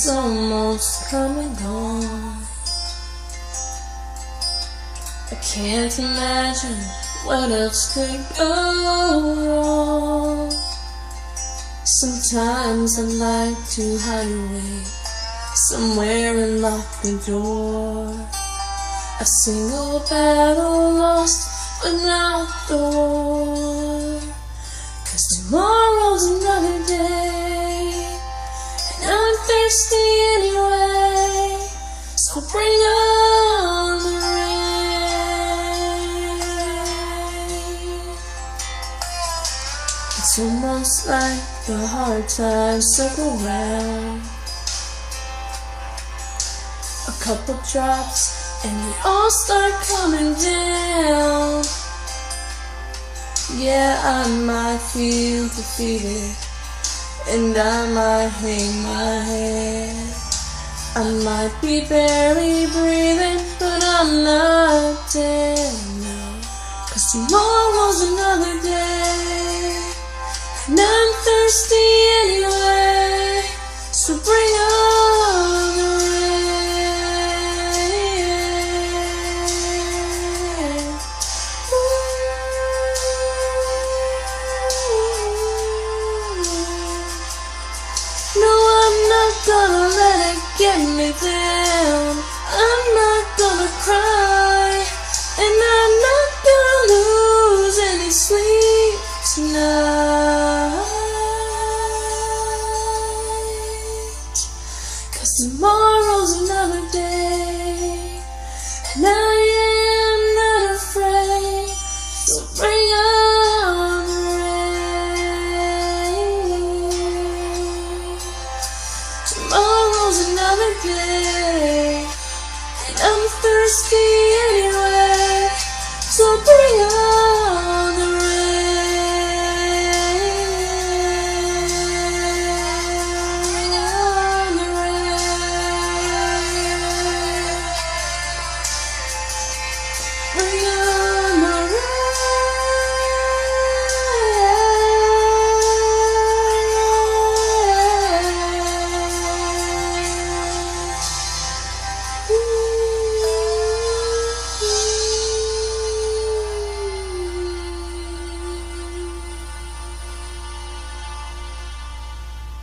It's almost come and gone. I can't imagine what else could go wrong. Sometimes I'd like to hide away somewhere and lock the door. A single battle lost, but not the war. 'Cause tomorrow's another day, and I'm thirsty anyway. So bring on the rain. It's almost like the hard times circle round. A couple drops and we all start coming down. Yeah, I might feel defeated, and I might hang my head. I might be barely breathing, but I'm not dead, no. 'Cause tomorrow's another day, and I'm thirsty anyway. So bring on the rain. No, I'm not gonna let it get me down. I'm not gonna cry, and I'm not gonna lose any sleep tonight. 'Cause tomorrow's another day, and I am not afraid. So bring on the rain. Tomorrow's another day, and I'm thirsty anyway.